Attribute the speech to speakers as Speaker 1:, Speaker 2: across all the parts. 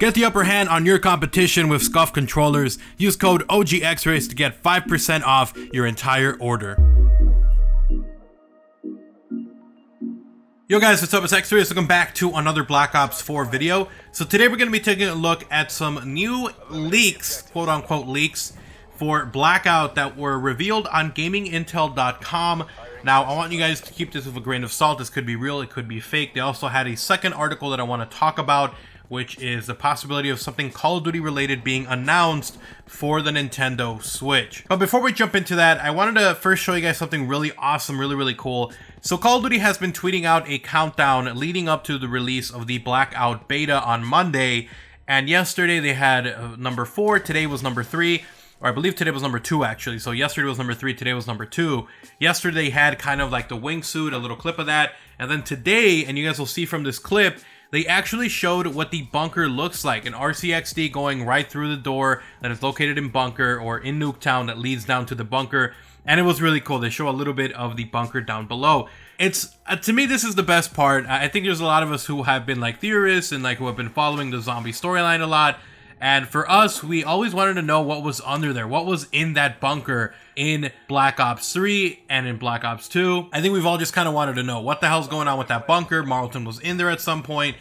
Speaker 1: Get the upper hand on your competition with SCUF controllers. Use code OGXRAYZ to get 5% off your entire order. Yo guys, what's up? It's XRAYZ. Welcome back to another Black Ops 4 video. So today we're going to be taking a look at some new leaks, quote unquote leaks, for Blackout that were revealed on GamingIntel.com. Now, I want you guys to keep this with a grain of salt. This could be real, it could be fake. They also had a second article that I want to talk about, which is the possibility of something Call of Duty related being announced for the Nintendo Switch. But before we jump into that, I wanted to first show you guys something really awesome, really cool. So Call of Duty has been tweeting out a countdown leading up to the release of the Blackout beta on Monday. And yesterday they had number 4, today was number 3. Or I believe today was number 2 actually. So yesterday was number 3, today was number 2. Yesterday had kind of like the wingsuit, a little clip of that. And then today, and you guys will see from this clip, they actually showed what the bunker looks like. An RCXD going right through the door that is located in bunker or in Nuketown that leads down to the bunker. And it was really cool. They show a little bit of the bunker down below. It's, to me, this is the best part. I think there's a lot of us who have been like theorists and like who have been following the zombie storyline a lot. And for us, we always wanted to know what was under there, what was in that bunker in Black Ops 3 and in Black Ops 2. I think we've all just kind of wanted to know what the hell's going on with that bunker. Marlton was in there at some point.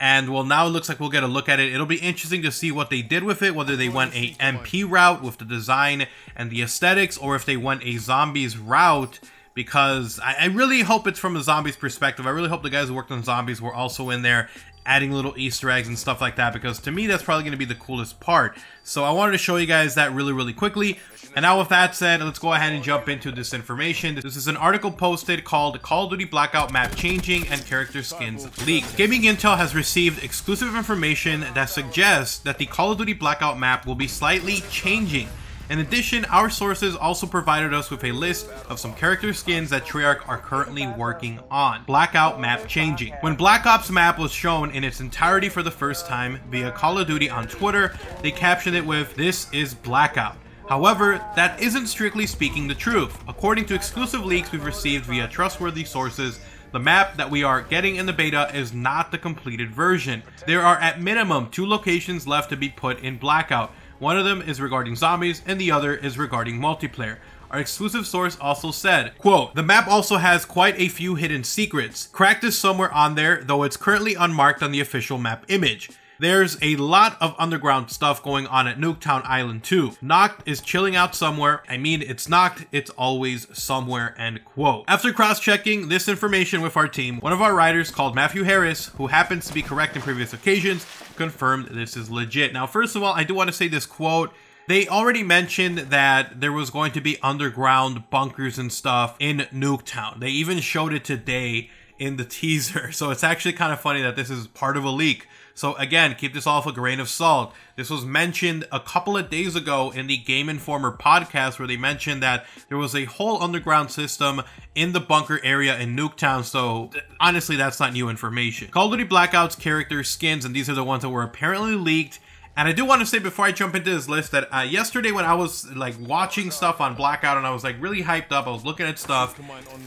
Speaker 1: And well, now it looks like we'll get a look at it. It'll be interesting to see what they did with it, whether they went a MP route with the design and the aesthetics, or if they went a zombies route, because I really hope it's from a zombies perspective. I really hope the guys who worked on zombies were also in there adding little Easter eggs and stuff like that, because to me that's probably going to be the coolest part. So I wanted to show you guys that really quickly. And now with that said, let's go ahead and jump into this information. This is an article posted called Call of Duty Blackout Map Changing and Character Skins Leaked. Gaming Intel has received exclusive information that suggests that the Call of Duty Blackout map will be slightly changing. In addition, our sources also provided us with a list of some character skins that Treyarch are currently working on. Blackout map changing. When Black Ops map was shown in its entirety for the first time via Call of Duty on Twitter, they captioned it with, "This is Blackout." However, that isn't strictly speaking the truth. According to exclusive leaks we've received via trustworthy sources, the map that we are getting in the beta is not the completed version. There are at minimum 2 locations left to be put in Blackout. One of them is regarding zombies, and the other is regarding multiplayer. Our exclusive source also said, quote, "The map also has quite a few hidden secrets. Cracked is somewhere on there, though it's currently unmarked on the official map image. There's a lot of underground stuff going on at Nuketown Island too. Knocked is chilling out somewhere. I mean, it's knocked, it's always somewhere," end quote. After cross-checking this information with our team, one of our writers called Matthew Harris, who happens to be correct in previous occasions, confirmed this is legit. Now, first of all, I do want to say this quote. They already mentioned that there was going to be underground bunkers and stuff in Nuketown. They even showed it today in the teaser. So it's actually kind of funny that this is part of a leak. So again, keep this all with a grain of salt. This was mentioned a couple of days ago in the Game Informer podcast, where they mentioned that there was a whole underground system in the bunker area in Nuketown. So honestly, that's not new information. Call of Duty Blackout's character skins, and these are the ones that were apparently leaked. And I do want to say before I jump into this list that yesterday when I was like watching stuff on Blackout and I was like really hyped up, I was looking at stuff,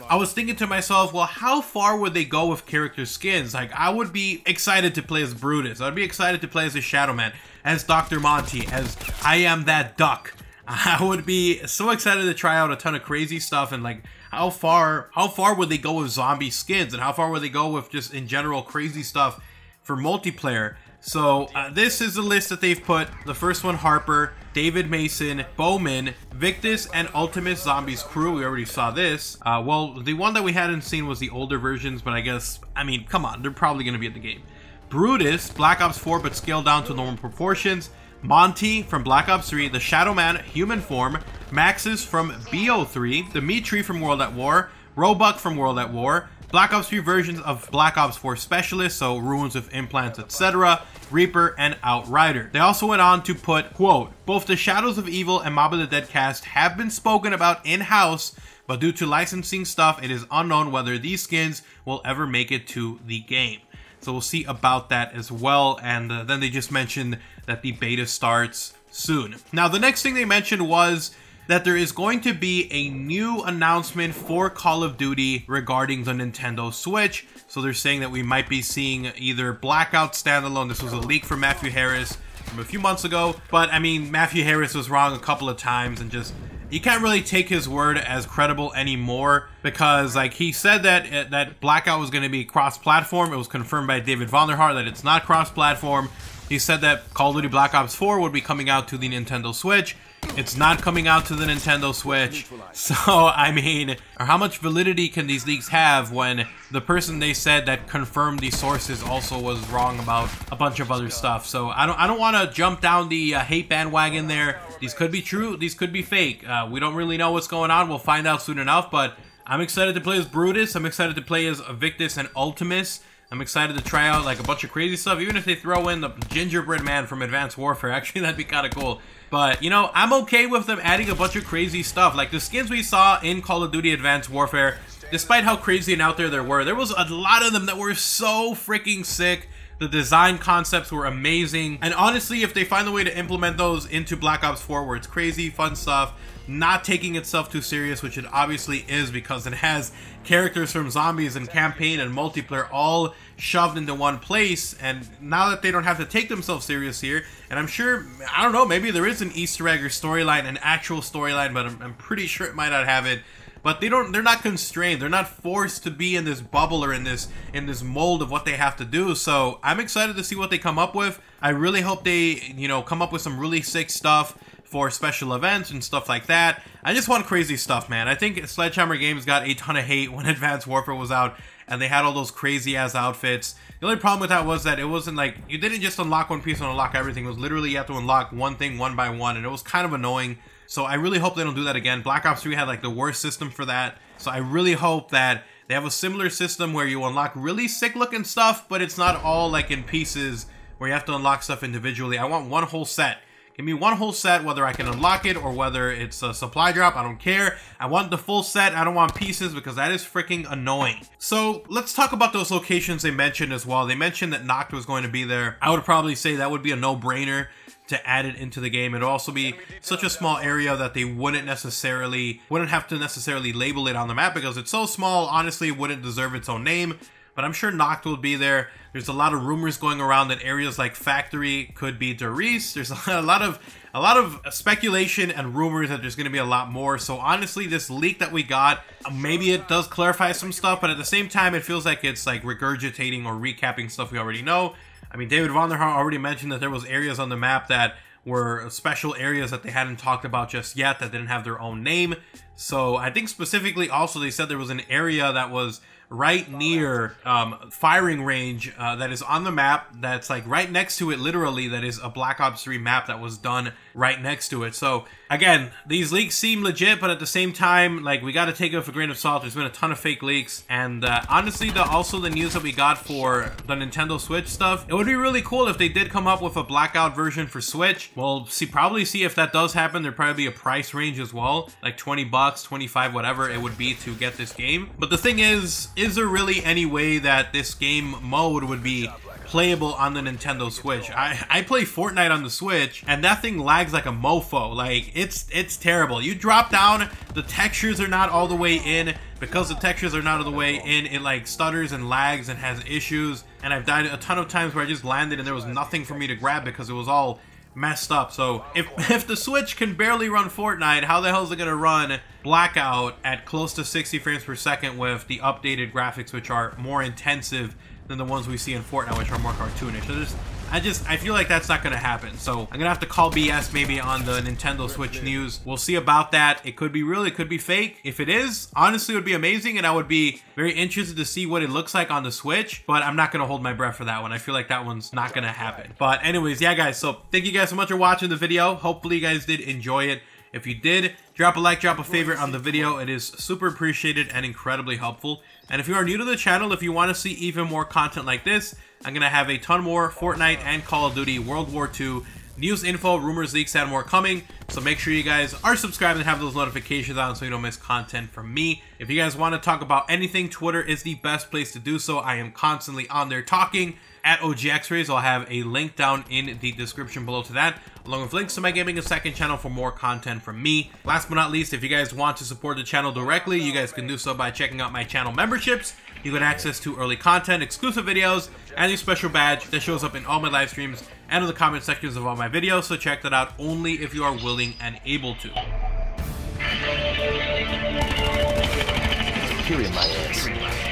Speaker 1: I was thinking to myself, well, how far would they go with character skins? Like, I would be excited to play as Brutus. I'd be excited to play as a Shadow Man, as Dr. Monty, as I Am That Duck. I would be so excited to try out a ton of crazy stuff, and like how far would they go with zombie skins, and how far would they go with just in general crazy stuff for multiplayer? So this is the list that they've put. The first one, Harper, David Mason, Bowman, Victus, and Ultimate Zombies crew. We already saw this. Well, the one that we hadn't seen was the older versions, but I guess, I mean, come on, they're probably going to be at the game. Brutus, Black Ops 4, but scaled down to normal proportions. Monty from Black Ops 3, the Shadow Man human form, Maxis from BO3, Dimitri from World at War, Roebuck from World at War, Black Ops 3 versions of Black Ops 4 Specialist, so ruins with implants, etc., Reaper, and Outrider. They also went on to put, quote, "Both the Shadows of Evil and Mob of the Dead cast have been spoken about in-house, but due to licensing stuff, it is unknown whether these skins will ever make it to the game." So we'll see about that as well. And then they just mentioned that the beta starts soon. Now, the next thing they mentioned was that there is going to be a new announcement for Call of Duty regarding the Nintendo Switch. So they're saying that we might be seeing either Blackout standalone. This was a leak from Matthew Harris from a few months ago, but I mean, Matthew Harris was wrong a couple of times, and just, you can't really take his word as credible anymore, because like he said that Blackout was going to be cross-platform. It was confirmed by David Vonderhaar that it's not cross-platform. He said that Call of Duty Black Ops 4 would be coming out to the Nintendo Switch. It's not coming out to the Nintendo Switch. So, I mean, how much validity can these leaks have when the person they said that confirmed these sources also was wrong about a bunch of other stuff? So, I don't want to jump down the hate bandwagon there. These could be true, these could be fake. We don't really know what's going on. We'll find out soon enough, but I'm excited to play as Brutus. I'm excited to play as Victus and Ultimus. I'm excited to try out like a bunch of crazy stuff, even if they throw in the gingerbread man from Advanced Warfare. Actually, that'd be kind of cool. But, you know, I'm okay with them adding a bunch of crazy stuff. Like the skins we saw in Call of Duty Advanced Warfare, despite how crazy and out there was a lot of them that were so freaking sick. The design concepts were amazing. And honestly, if they find a way to implement those into Black Ops 4 where it's crazy, fun stuff, not taking itself too serious, which it obviously is because it has characters from Zombies and Campaign and Multiplayer all shoved into one place, and now that they don't have to take themselves serious here, and I'm sure, I don't know, maybe there is an Easter egg or storyline, an actual storyline, but I'm pretty sure it might not have it. But they're not constrained. They're not forced to be in this bubble or in this mold of what they have to do. So I'm excited to see what they come up with. I really hope they, you know, come up with some really sick stuff for special events and stuff like that. I just want crazy stuff, man. I think Sledgehammer Games got a ton of hate when Advanced Warfare was out and they had all those crazy ass outfits. The only problem with that was that it wasn't like, you didn't just unlock one piece and unlock everything. It was literally you have to unlock one thing one by one, and it was kind of annoying. So I really hope they don't do that again. Black Ops 3 had like the worst system for that. So I really hope that they have a similar system where you unlock really sick looking stuff, but it's not all like in pieces where you have to unlock stuff individually. I want one whole set. Give me one whole set, whether I can unlock it or whether it's a supply drop. I don't care. I want the full set. I don't want pieces because that is freaking annoying. So let's talk about those locations they mentioned as well. They mentioned that Noct was going to be there. I would probably say that would be a no-brainer to add it into the game. It'd also be such a small area that they wouldn't have to necessarily label it on the map because it's so small, honestly, it wouldn't deserve its own name. But I'm sure Noct will be there. There's a lot of rumors going around that areas like Factory could be Rayz. There's a lot of speculation and rumors that there's going to be a lot more. So honestly, this leak that we got, maybe it does clarify some stuff, but at the same time, it feels like it's like regurgitating or recapping stuff we already know. I mean, David Vonderhaar already mentioned that there was areas on the map that were special areas that they hadn't talked about just yet that didn't have their own name. So I think specifically also they said there was an area that was right near firing range that is on the map that's like right next to it, literally, that is a Black Ops 3 map that was done right next to it. So again, these leaks seem legit, but at the same time, like, we got to take it with a grain of salt. There's been a ton of fake leaks, and honestly, also the news that we got for the Nintendo Switch stuff, it would be really cool if they did come up with a Blackout version for Switch. We'll probably see if that does happen. There'd probably be a price range as well, like 20 bucks, 25, whatever it would be to get this game. But the thing is there really any way that this game mode would be playable on the Nintendo Switch? I play Fortnite on the Switch, and that thing lags like a mofo. Like, it's terrible. You drop down, the textures are not all the way in. Because the textures are not all the way in, it like stutters and lags and has issues. And I've died a ton of times where I just landed and there was nothing for me to grab because it was all messed up. So if the Switch can barely run Fortnite, how the hell is it gonna run Blackout at close to 60 frames per second with the updated graphics, which are more intensive than the ones we see in Fortnite, which are more cartoonish? So I feel like that's not gonna happen. So I'm gonna have to call BS maybe on the Nintendo Switch news. We'll see about that. It could be real, it could be fake. If it is, honestly, it would be amazing, and I would be very interested to see what it looks like on the Switch, but I'm not gonna hold my breath for that one. I feel like that one's not gonna happen. But anyways, yeah guys, so thank you guys so much for watching the video. Hopefully you guys did enjoy it. If you did, drop a like, drop a favorite on the video. It is super appreciated and incredibly helpful. And if you are new to the channel, if you want to see even more content like this, I'm going to have a ton more Fortnite and Call of Duty World War II news, info, rumors, leaks, and more coming. So make sure you guys are subscribed and have those notifications on so you don't miss content from me. If you guys want to talk about anything, Twitter is the best place to do so. I am constantly on there talking at OGXRAYZ. I'll have a link down in the description below to that, along with links to my gaming and second channel for more content from me. Last but not least, if you guys want to support the channel directly, you guys can do so by checking out my channel memberships. You get access to early content, exclusive videos, and a special badge that shows up in all my live streams and in the comment sections of all my videos, so check that out only if you are willing and able to.
Speaker 2: Here in my ass.